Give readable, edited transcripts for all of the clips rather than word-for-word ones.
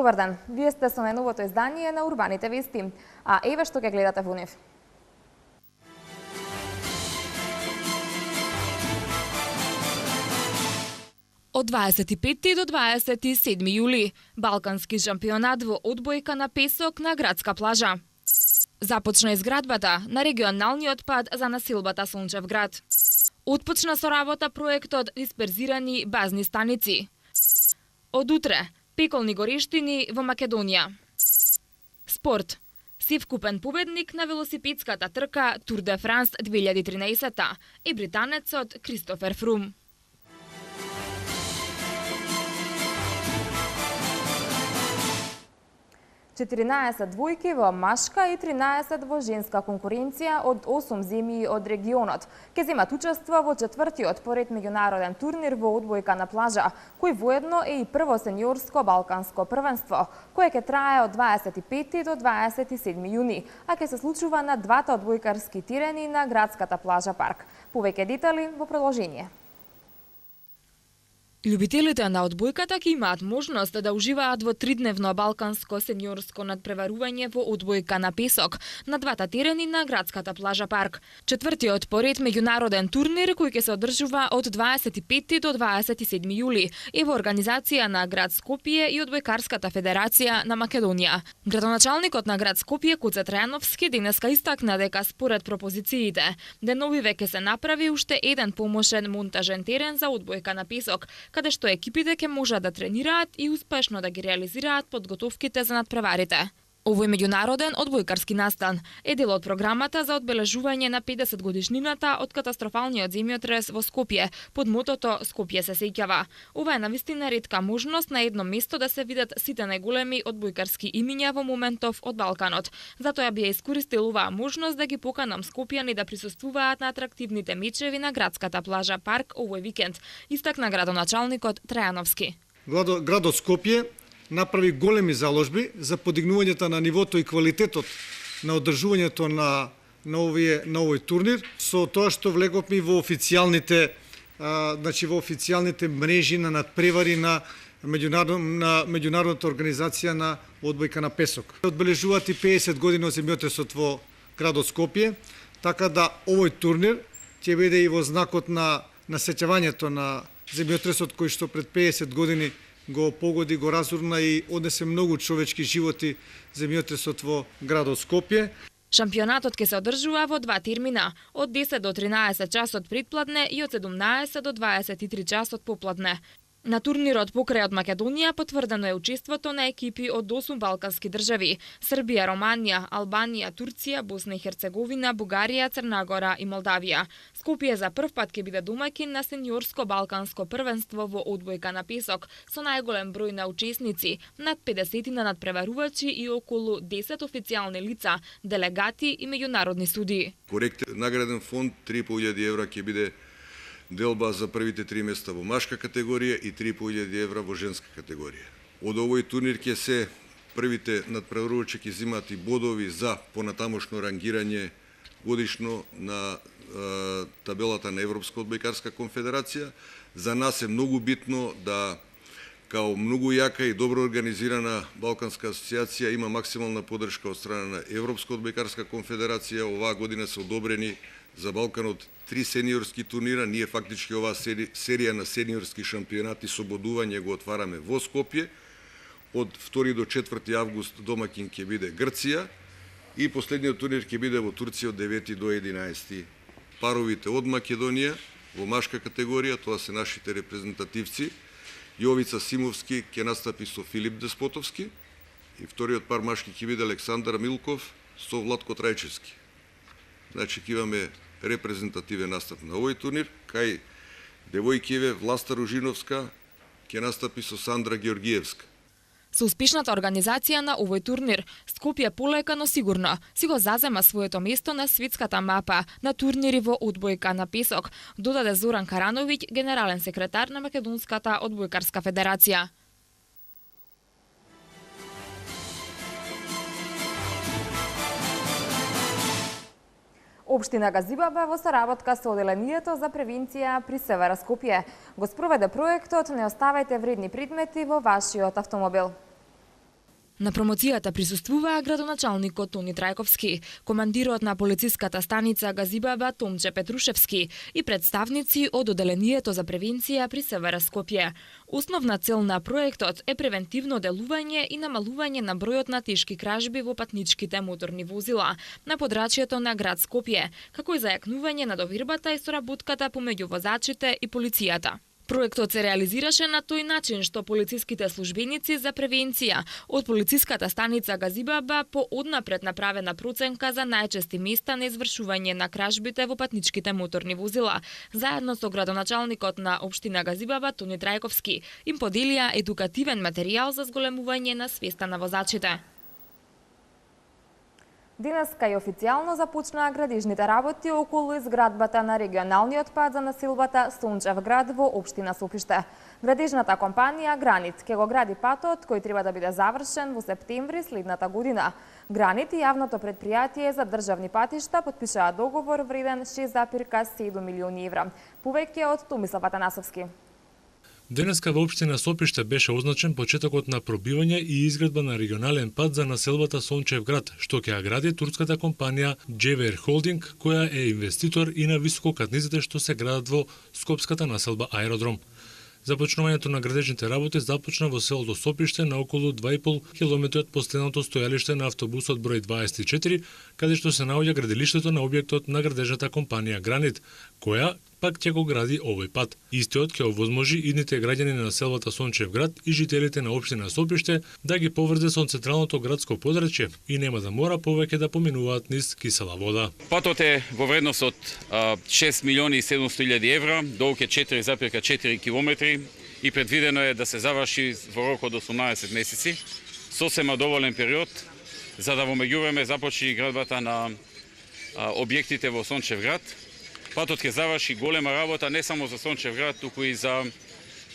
Добар ден, вие сте со најновото издание на Урбаните вести, а еве што ќе гледате во нив. Од 25 до 27 јули, Балкански шампионат во одбојка на песок на градска плажа. Започна изградбата на регионалниот пат за насилбата Сончев град. Отпочна со работа проектот Дисперзирани базни станици. Од утре, пеколни горештини во Македонија. Спорт. Сивкупен победник на велосипедската трка Тур де Франс 2013 е британецот Кристофер Фрум. 14 двојки во машка и 13 во женска конкуренција од 8 земји од регионот ќе земат учество во четвртиот поред меѓународен турнир во одбојка на плажа, кој воедно е и прво сениорско балканско првенство, кое ќе трае од 25 до 27 јуни, а ќе се случува на двата одбојкарски терени на градската плажа парк. Повеќе детали во продолжение. Љубителите на одбојката ќе имаат можност да уживаат во тридневно балканско сениорско надпреварување во одбојка на песок на двата терени на градската плажа парк. Четвртиот поред меѓународен турнир кој ќе се одржува од 25 до 27 јули е во организација на град Скопје и Одбојкарската федерација на Македонија. Градоначалникот на град Скопје Куце Трајановски денеска истакна дека според пропозициите деновиве ќе се направи уште еден помошен монтажен терен за одбојка на песок, каде што екипите ќе можат да тренираат и успешно да ги реализираат подготовките за надпреварите. Овој меѓународен одбојкарски настан е дел од програмата за одбележување на 50 годишнината од катастрофалниот земјотрес во Скопје под мотото Скопје се сеќава. Ова е навистина ретка можност на едно место да се видат сите најголеми одбојкарски имиња во моментов од Балканот. Затоа би ја искористил оваа можност да ги поканам скопјани да присуствуваат на атрактивните мечеви на градската плажа парк овој викенд, истакна градоначалникот Трајановски. Градот Скопје направи големи заложби за подигнувањето на нивото и квалитетот на одржувањето на овој турнир, со тоа што влеговме во официјалните мрежи на надпревари на меѓународната организација на одбојка на песок. Одбележуваат и 50 години од земјотресот во градот Скопје, така да овој турнир ќе биде и во знакот на сеќавањето на земјотресот кој што пред 50 години го погоди, го разурна и однесе многу човечки животи земјотресот во градот Скопје. Шампионатот ќе се одржува во два термина, од 10 до 13 часот предпладне и од 17 до 23 часот попладне. На турнирот покрај од Македонија потврдено е учеството на екипи од 8 балкански држави: Србија, Романија, Албанија, Турција, Босна и Херцеговина, Бугарија, Црна Гора и Молдавија. Скопје за прв пат ќе биде домаќин на сениорско балканско првенство во одбојка на песок со најголем број на учесници, над 50 на надпреварувачи и околу 10 официјални лица, делегати и меѓународни судии. Коректен награден фонд 3.500 евра ќе биде делба за првите 3 места во машка категорија и 3.500 евра во женска категорија. Од овој турнир ќе се првите надпреварувачи ќе земат и бодови за понатамошно рангирање годишно на табелата на Европска одбојкарска конфедерација. За нас е многу битно да као многу јака и добро организирана Балканска асоциација има максимална поддршка од страна на Европска одбојкарска конфедерација. Оваа година се одобрени за Балканот 3 сениорски турнира. Ние фактички оваа серија на сениорски шампионати со бодување го отвараме во Скопје. Од 2 до 4 август домаќин ќе биде Грција и последниот турнир ќе биде во Турција од 9 до 11. Паровите од Македонија во машка категорија, тоа се нашите репрезентативци. Јовица Симовски ќе настапи со Филип Деспотовски и вториот пар машки ќе биде Александар Милков со Владко Трајчевски. Значи ќе имаме репрезентативен настап на овој турнир, кај девојкиве Власта Ружиновска ќе настапи со Сандра Георгиевска. Со успешната организација на овој турнир, Скопје полека но сигурно си го зазема своето место на светската мапа на турнири во одбојка на песок, додаде Зоран Карановиќ, генерален секретар на Македонската одбојкарска федерација. Општина Газибаба во соработка со Оделението за превенција при Севера Скопје го спроведе проектот "Не оставајте вредни предмети во вашиот автомобил". На промоцијата присуствуваа градоначалникот Тони Трајковски, командирот на полициската станица Газибаба Томче Петрушевски и представници од Оделението за превенција при СВР Скопје. Основна цел на проектот е превентивно делување и намалување на бројот на тешки кражби во патничките моторни возила на подрачјето на град Скопје, како и зајакнување на довербата и соработката помеѓу возачите и полицијата. Проектот се реализираше на тој начин што полициските службеници за превенција од полициската станица Газибаба по однапред направена проценка за најчести места на извршување на кражбите во патничките моторни возила, заедно со градоначалникот на општина Газибаба Тони Трајковски им поделија едукативен материјал за зголемување на свеста на возачите. Денеска и официјално започнаа градежните работи околу изградбата на регионалниот пат за населбата Сончев град во општина Сопиште. Градежната компанија Гранит ќе го гради патот кој треба да биде завршен во септември следната година. Гранит и јавното претпријатие за државни патишта подпишаа договор вреден 6,7 милиони евра. Повеќе од Томислав Атанасовски. Денеска во општина Сопиште беше означен почетокот на пробивање и изградба на регионален пат за населбата Сончев град, што ќе ја гради турската компанија JVR Holding, која е инвеститор и на висококатниците што се градат во скопската населба Аеродром. Започнувањето на градежните работи започна во селото Сопиште на околу 2,5 км од последното стојалиште на автобусот број 24, каде што се наоѓа градилиштето на објектот на градежната компанија Гранит, која пак ќе го гради овој пат. Истиот ќе овозможи идните граѓани на населбата Сончев град и жителите на општина Сопиште да ги поврзе со централното градско подрачје и нема да мора повеќе да поминуваат низ кисела вода. Патот е во вредност од 6 милиони и 700 илјади евра, долг е 4,4 километри и предвидено е да се заврши во рок од 18 месеци, сосема доволен период за да во меѓувреме започне градбата на објектите во Сончев град. Патот ќе заврши голема работа не само за Сончев град, туку и за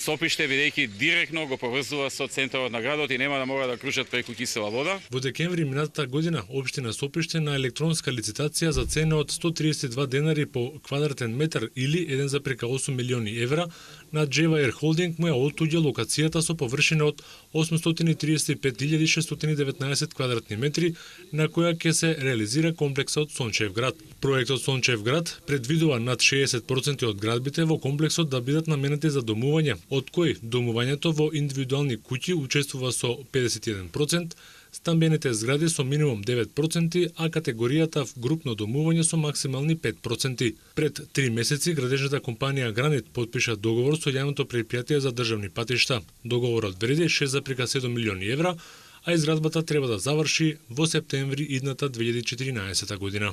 Сопиште, бидејќи директно го поврзува со центарот на градот и нема да мора да кружат преку кисела вода. Во декември минатата година општина Сопиште на електронска лицитација за цена од 132 денари по квадратен метар или 1,8 милиони евра на JVR Holding му ја оттуѓа локацијата со површина од 835.619 квадратни метри на која ќе се реализира комплексот Сончев град. Проектот Сончев град предвидува над 60% од градбите во комплексот да бидат наменети за домување, од кои домувањето во индивидуални куќи учествува со 51%, стамбените згради со минимум 9%, а категоријата в групно домување со максимални 5%. Пред 3 месеци градежната компанија Гранит подпиша договор со јавното претпријатие за државни патишта. Договорот вреди 6,7 милиони евра, а изградбата треба да заврши во септември идната 2014 година.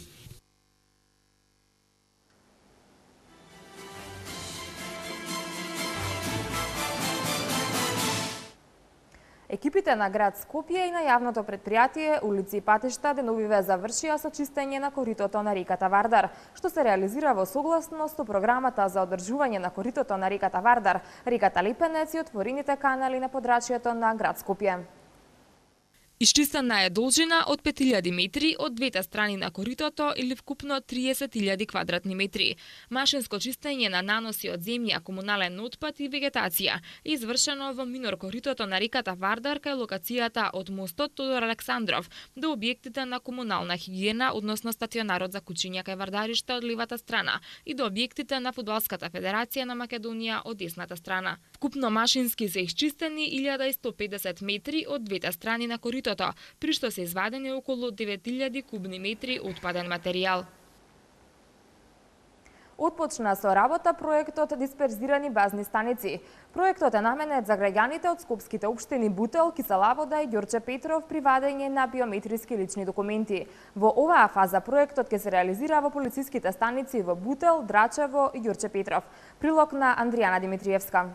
Екипите на град Скопје и на јавното претпријатие улици и патишта деновиве завршија со чистење на коритото на реката Вардар, што се реализира во согласност со програмата за одржување на коритото на реката Вардар, реката Липенец и отворените канали на подрачјето на град Скопје. Исчистена е должина од 5000 метри од двете страни на коритото или вкупно 30.000 квадратни метри. Машинско чистење на наноси од земја, комунален отпад и вегетација е извршено во минор коритото на реката Вардар кај локацијата од мостот Тодор Александров до објектите на комунална хигиена, односно стационарот за кучиња кај Вардариште од левата страна и до објектите на Фудбалската федерација на Македонија од десната страна. Вкупно машински се исчистени 1150 метри од двете страни на коритото, при што се извадени околу 9000 кубни метри отпаден материјал. Отпочна со работа проектот Дисперзирани базни станици. Проектот е наменет за граѓаните од скопските општини Бутел, Киселавода и Ѓорче Петров при вадење на биометриски лични документи. Во оваа фаза проектот ќе се реализира во полициските станици во Бутел, Драчево и Ѓорче Петров. Прилог на Андријана Димитриевска.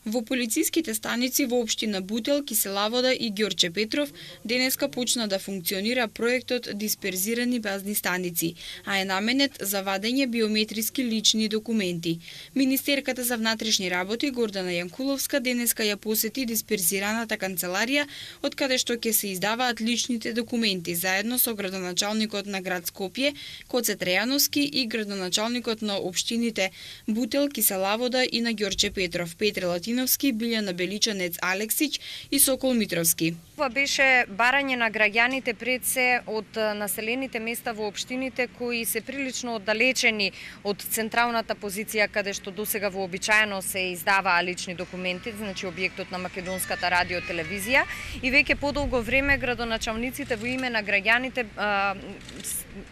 Во полициските станици во општина Бутел, Киселавода и Ѓорче Петров денеска почна да функционира проектот Дисперзирани базни станици, а е наменет за вадење биометриски лични документи. Министерката за внатрешни работи Гордана Јанкуловска денеска ја посети дисперзираната канцеларија од каде што ќе се издаваат личните документи заедно со градоначалникот на град Скопје Коце Трејановски и градоначалникот на општините Бутел, Киселавода и на Ѓорче Петров Петре Латиновски Петролатиновски, Билјана Беличанец Алексич и Сокол Митровски. Ова беше барање на граѓаните пред се од населените места во општините кои се прилично оддалечени од централната позиција каде што досега вообичаено се издаваа лични документи, значи објектот на македонската радио телевизија, и веќе подолго време градоначалниците во име на граѓаните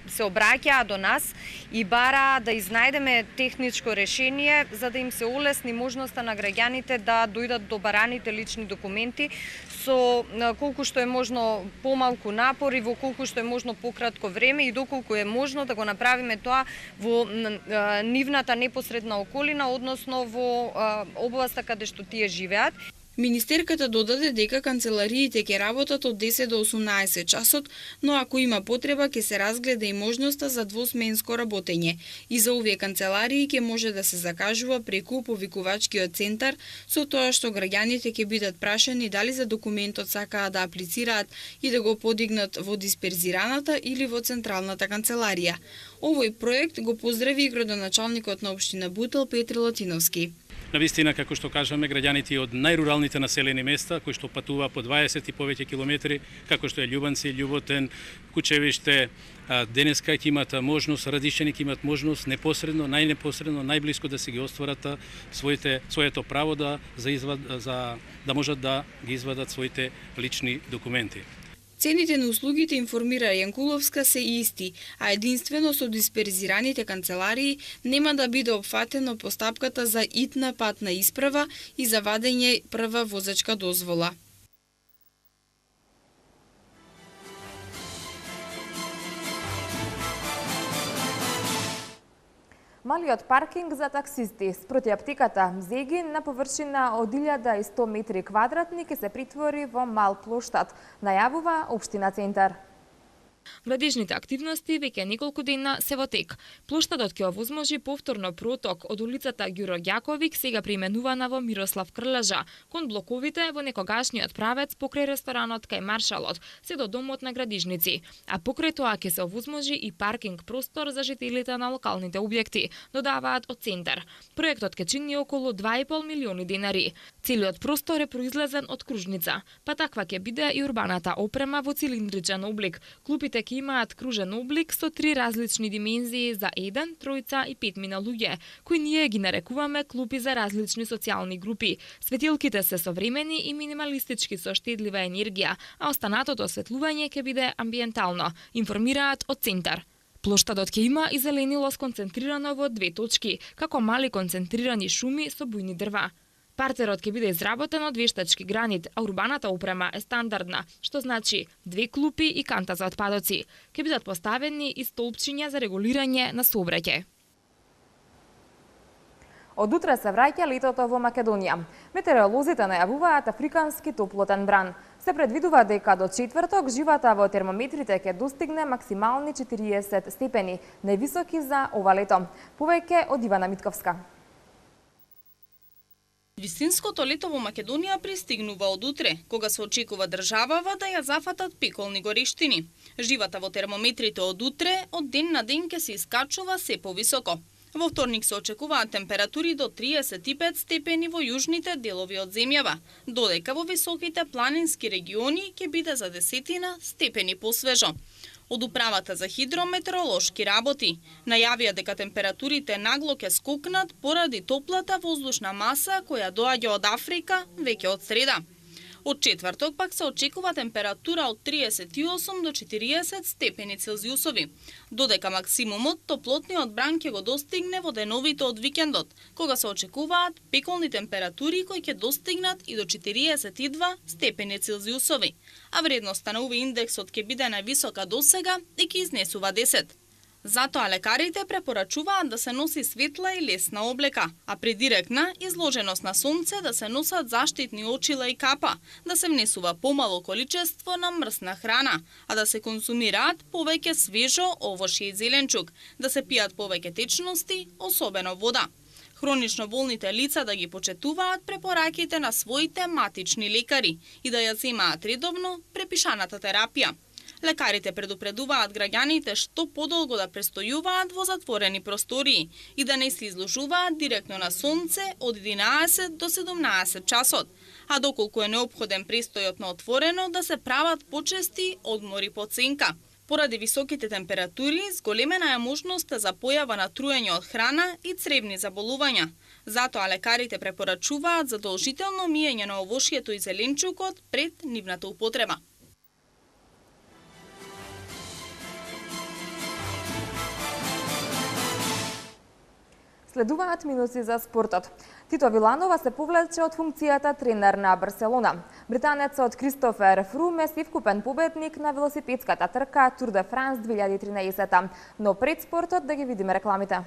се обраќаа до нас и бараа да изнајдеме техничко решение за да им се олесни можноста на граѓаните да дојдат до бараните лични документи со колку што е можно помалку напор и во колку што е можно пократко време и доколку е можно да го направиме тоа во нивната непосредна околина, односно во областа каде што тие живеат. Министерката додаде дека канцелариите ќе работат од 10 до 18 часот, но ако има потреба ќе се разгледа и можноста за двосменско работење. И за овие канцеларии ќе може да се закажува преку повикувачкиот центар, со тоа што граѓаните ќе бидат прашани дали за документот сакаат да аплицираат и да го подигнат во дисперзираната или во централната канцеларија. Овој проект го поздрави и градоначалникот на општина Бутел Петри Латиновски. Навистина, како што кажаме, граѓаните од најруралните населени места, кои што патува по 20 и повеќе километри, како што е Љубанци, Љуботен, Кучевиште, денеска ќе имат можност, Радишани ќе имат можност непосредно, најблиско да се ги остварат своето право да можат да ги извадат своите лични документи. Цените на услугите, информира Јанкуловска, се исти, а единствено со дисперзираните канцеларии нема да биде опфатено постапката за итна патна исправа и за вадење прва возачка дозвола. Малиот паркинг за таксисти спроти аптеката Зегин на површина од 1100 метри квадратни ќе се притвори во мал плоштад, најавува Општина Центар. Градежните активности веќе неколку дена се во тек. Плоштадот ќе овозможи повторно проток од улицата Ѓуро Ѓаковик, сега преименувана во Мирослав Крлажа, кон блоковите во некогашниот правец покрај ресторанот кај Маршалот, се до домот на градежници. А покрај тоа ќе се овозможи и паркинг простор за жителите на локалните објекти, додаваат од Центар. Проектот ќе чини околу 2,5 милиони денари. Целиот простор е произлезен од кружница, па таква ќе биде и урбаната опрема во цилиндричен облик. Клупите ќе имаат кружен облик со 3 различни димензии за 1, 3 и 5 луѓе, кои ние ги нарекуваме клупи за различни социјални групи. Светилките се современи и минималистички со штедлива енергија, а останатото осветлување ќе биде амбиентално, информираат од Центар. Плоштадот ќе има и зеленило сконцентрирано во 2 точки, како мали концентрирани шуми со бујни дрва. Партерот ќе биде изработен од вештачки гранит, а урбаната опрема е стандардна, што значи 2 клупи и канта за отпадоци. Ќе бидат поставени и столпчиња за регулирање на сообраќај. Од утре се враќа летото во Македонија. Метеоролозите најавуваат африкански топлотен бран. Се предвидува дека до четврток живата во термометрите ќе достигне максимални 40 степени, највисоки за ова лето. Повеќе од Ивана Митковска. Вистинското лето во Македонија пристигнува од утре, кога се очекува државава да ја зафатат пеколни горештини. Живата во термометрите од утре, од ден на ден ќе се искачува се повисоко. Во вторник се очекуваат температури до 35 степени во јужните делови од земјава, додека во високите планински региони ќе биде за 10 степени посвежо. Од управата за хидрометеоролошки работи најавија дека температурите нагло ќе скокнат поради топлата воздушна маса која доаѓа од Африка веќе од среда. Од четврток пак се очекува температура од 38 до 40 степени Целзиусови, додека максимумот топлотниот бран ќе го достигне во деновите од викендот, кога се очекуваат пеколни температури кои ќе достигнат и до 42 степени Целзиусови, а вредноста на УВ индексот ќе биде највисока досега и ќе изнесува 10. Затоа лекарите препорачуваат да се носи светла и лесна облека, а при директна изложеност на сонце да се носат заштитни очила и капа, да се внесува помало количество на мрсна храна, а да се консумираат повеќе свежо овошје и зеленчук, да се пијат повеќе течности, особено вода. Хронично болните лица да ги почетуваат препораките на своите матични лекари и да ја земаат редовно препишаната терапија. Лекарите предупредуваат граѓаните што подолго да престојуваат во затворени простории и да не се изложуваат директно на сонце од 11 до 17 часот, а доколку е неопходен престојот на отворено да се прават почести одмори по ценка. Поради високите температури, зголемена е можноста за појава на труење од храна и цревни заболувања. Затоа лекарите препорачуваат задолжително миење на овошјето и зеленчукот пред нивната употреба. Следуваат минути за спортот. Тито Виланова се повлече од функцијата тренер на Барселона. Британецот Кристофер Фрум е сивкупен победник на велосипедската трка Тур де Франс 2013, но пред спортот да ги видиме рекламите.